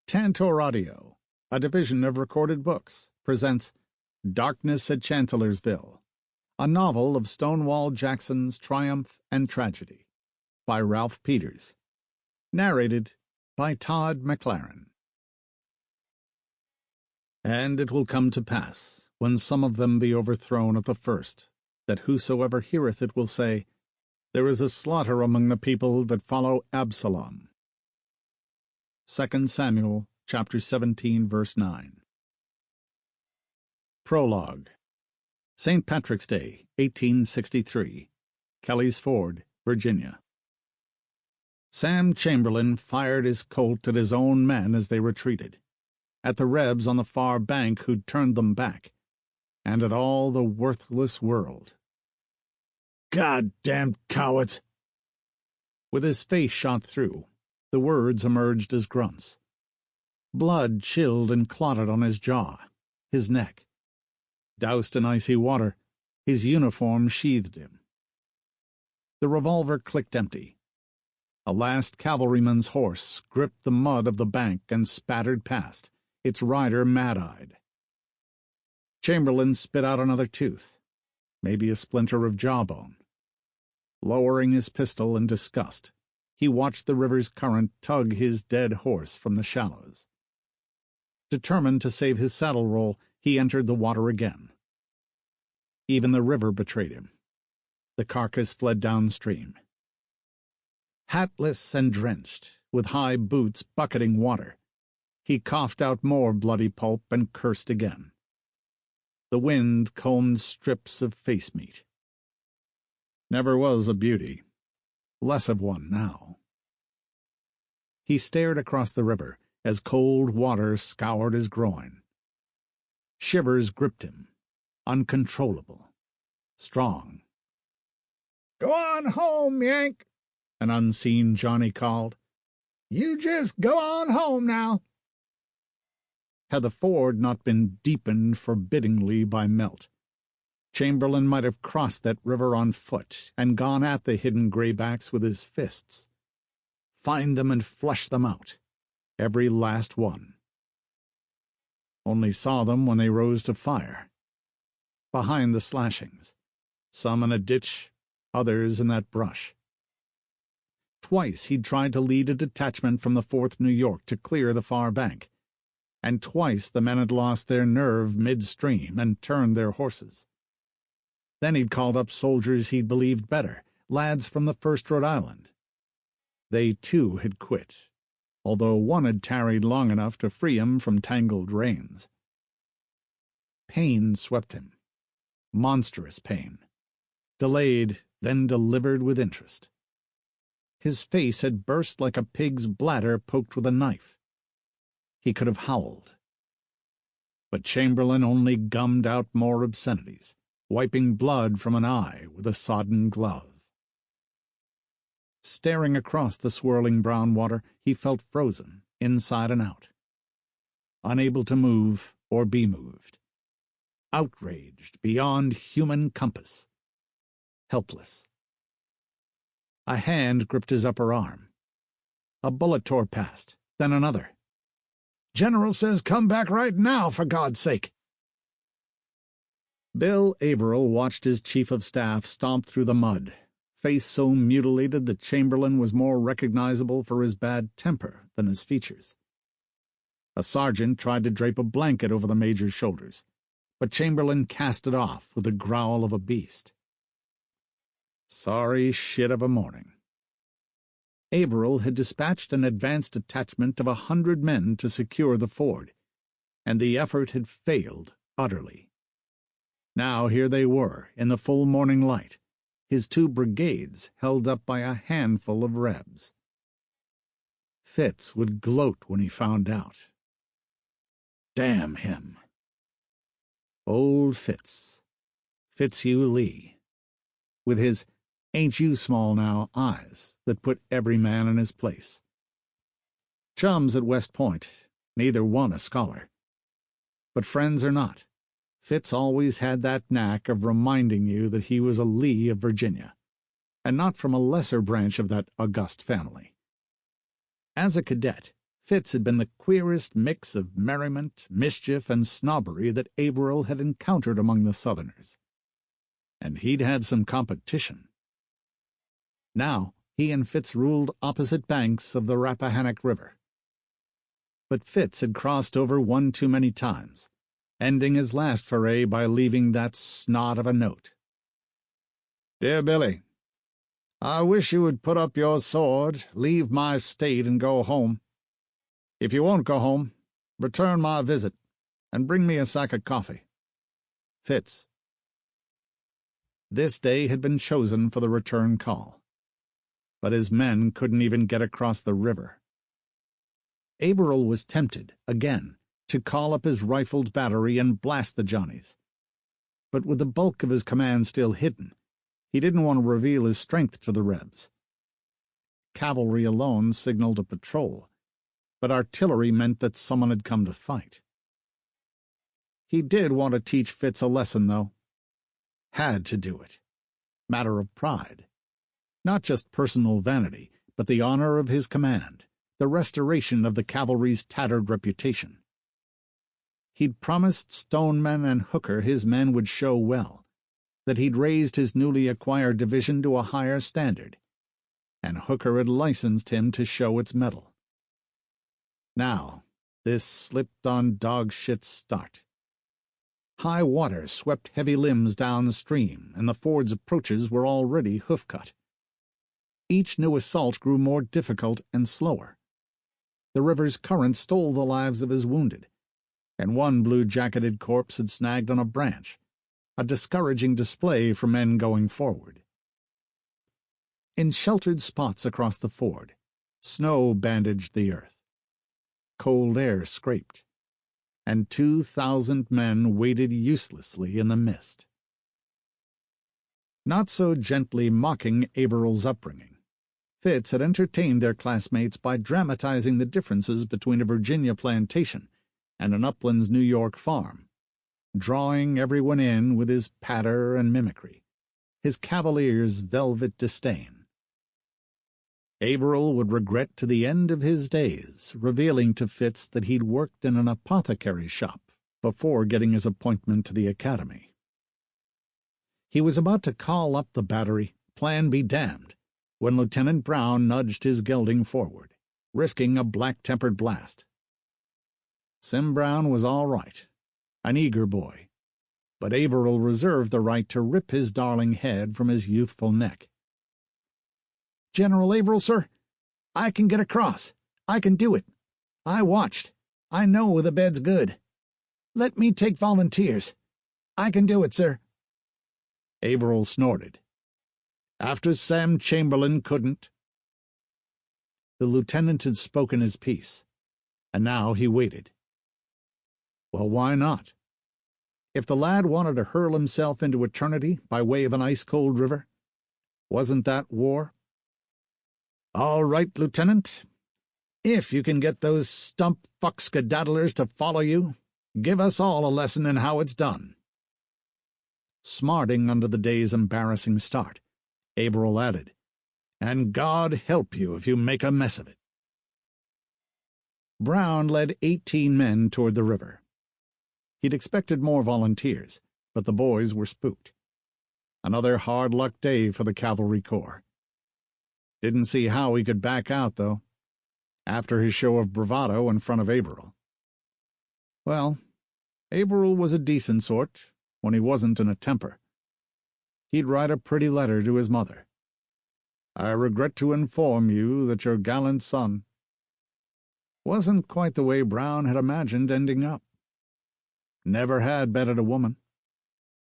Tantor Audio, a division of Recorded Books, presents Darkness at Chancellorsville, a novel of Stonewall Jackson's Triumph and Tragedy, by Ralph Peters. Narrated by Todd Mclaren. And it will come to pass, when some of them be overthrown at the first, that whosoever heareth it will say, There is a slaughter among the people that follow Absalom. 2 Samuel, chapter 17, verse 9. Prologue. St. Patrick's Day, 1863. Kelly's Ford, Virginia. Sam Chamberlain fired his Colt at his own men as they retreated, at the Rebs on the far bank who'd turned them back, and at all the worthless world. "God-damned cowards!" With his face shot through, the words emerged as grunts. Blood chilled and clotted on his jaw, his neck. Doused in icy water, his uniform sheathed him. The revolver clicked empty. A last cavalryman's horse gripped the mud of the bank and spattered past, its rider mad-eyed. Chamberlain spit out another tooth, maybe a splinter of jawbone. Lowering his pistol in disgust, he watched the river's current tug his dead horse from the shallows. Determined to save his saddle roll, he entered the water again. Even the river betrayed him. The carcass fled downstream. Hatless and drenched, with high boots bucketing water, he coughed out more bloody pulp and cursed again. The wind combed strips of face meat. Never was a beauty. Less of one now. He stared across the river as cold water scoured his groin. Shivers gripped him, uncontrollable, strong. "Go on home, Yank," an unseen Johnny called. "You just go on home now." Had the ford not been deepened forbiddingly by melt, Chamberlain might have crossed that river on foot and gone at the hidden graybacks with his fists. Find them and flush them out, every last one. Only saw them when they rose to fire. Behind the slashings, some in a ditch, others in that brush. Twice he'd tried to lead a detachment from the 4th New York to clear the far bank, and twice the men had lost their nerve midstream and turned their horses. Then he'd called up soldiers he'd believed better, lads from the 1st Rhode Island. They, too, had quit, although one had tarried long enough to free him from tangled reins. Pain swept him. Monstrous pain. Delayed, then delivered with interest. His face had burst like a pig's bladder poked with a knife. He could have howled. But Chamberlain only gummed out more obscenities, wiping blood from an eye with a sodden glove. Staring across the swirling brown water, he felt frozen, inside and out. Unable to move or be moved. Outraged beyond human compass. Helpless. A hand gripped his upper arm. A bullet tore past, then another. "General says come back right now, for God's sake." Bill Averill watched his chief of staff stomp through the mud, face so mutilated that Chamberlain was more recognizable for his bad temper than his features. A sergeant tried to drape a blanket over the major's shoulders, but Chamberlain cast it off with the growl of a beast. Sorry shit of a morning. Averill had dispatched an advance detachment of 100 men to secure the ford, and the effort had failed utterly. Now here they were, in the full morning light, his 2 brigades held up by a handful of Rebs. Fitz would gloat when he found out. Damn him. Old Fitz. Fitzhugh Lee. With his "ain't you small now" eyes that put every man in his place. Chums at West Point, neither one a scholar. But friends or not, Fitz always had that knack of reminding you that he was a Lee of Virginia, and not from a lesser branch of that august family. As a cadet, Fitz had been the queerest mix of merriment, mischief, and snobbery that Averill had encountered among the Southerners. And he'd had some competition. Now he and Fitz ruled opposite banks of the Rappahannock River. But Fitz had crossed over one too many times, ending his last foray by leaving that snot of a note. "Dear Billy, I wish you would put up your sword, leave my state, and go home. If you won't go home, return my visit, and bring me a sack of coffee. Fitz." This day had been chosen for the return call, but his men couldn't even get across the river. Averill was tempted, again, to call up his rifled battery and blast the Johnnies. But with the bulk of his command still hidden, he didn't want to reveal his strength to the Rebs. Cavalry alone signaled a patrol, but artillery meant that someone had come to fight. He did want to teach Fitz a lesson, though. Had to do it. Matter of pride. Not just personal vanity, but the honor of his command, the restoration of the cavalry's tattered reputation. He'd promised Stoneman and Hooker his men would show well, that he'd raised his newly acquired division to a higher standard, and Hooker had licensed him to show its mettle. Now, this slipped-on dog-shit start. High water swept heavy limbs downstream, and the ford's approaches were already hoof-cut. Each new assault grew more difficult and slower. The river's current stole the lives of his wounded, and one blue-jacketed corpse had snagged on a branch, a discouraging display for men going forward. In sheltered spots across the ford, snow bandaged the earth. Cold air scraped, and 2,000 men waited uselessly in the mist. Not so gently mocking Averill's upbringing, Fitz had entertained their classmates by dramatizing the differences between a Virginia plantation and an upland's New York farm, drawing everyone in with his patter and mimicry, his cavalier's velvet disdain. Averill would regret to the end of his days revealing to Fitz that he'd worked in an apothecary's shop before getting his appointment to the academy. He was about to call up the battery, plan be damned, when Lieutenant Brown nudged his gelding forward, risking a black-tempered blast. Sim Brown was all right, an eager boy, but Averill reserved the right to rip his darling head from his youthful neck. "General Averill, sir, I can get across. I can do it. I watched. I know the bed's good. Let me take volunteers. I can do it, sir." Averill snorted. "After Sam Chamberlain couldn't." The lieutenant had spoken his piece, and now he waited. Well, why not? If the lad wanted to hurl himself into eternity by way of an ice-cold river, wasn't that war? "All right, Lieutenant. If you can get those stump-fuck skedaddlers to follow you, give us all a lesson in how it's done." Smarting under the day's embarrassing start, Averill added, "And God help you if you make a mess of it." Brown led 18 men toward the river. He'd expected more volunteers, but the boys were spooked. Another hard-luck day for the Cavalry Corps. Didn't see how he could back out, though, after his show of bravado in front of Averill. Well, Averill was a decent sort when he wasn't in a temper. He'd write a pretty letter to his mother. "I regret to inform you that your gallant son—" Wasn't quite the way Brown had imagined ending up. Never had betted a woman.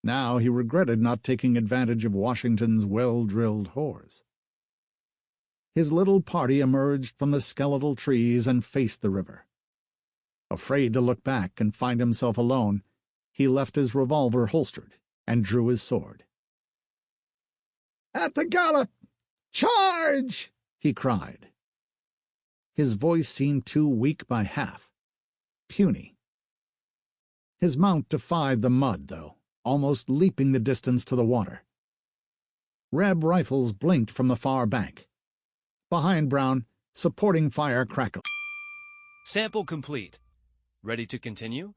Now he regretted not taking advantage of Washington's well-drilled whores. His little party emerged from the skeletal trees and faced the river. Afraid to look back and find himself alone, he left his revolver holstered and drew his sword. "At the gallop! Charge!" he cried. His voice seemed too weak by half, puny. His mount defied the mud, though, almost leaping the distance to the water. Reb rifles blinked from the far bank. Behind Brown, supporting fire crackled. Sample complete. Ready to continue?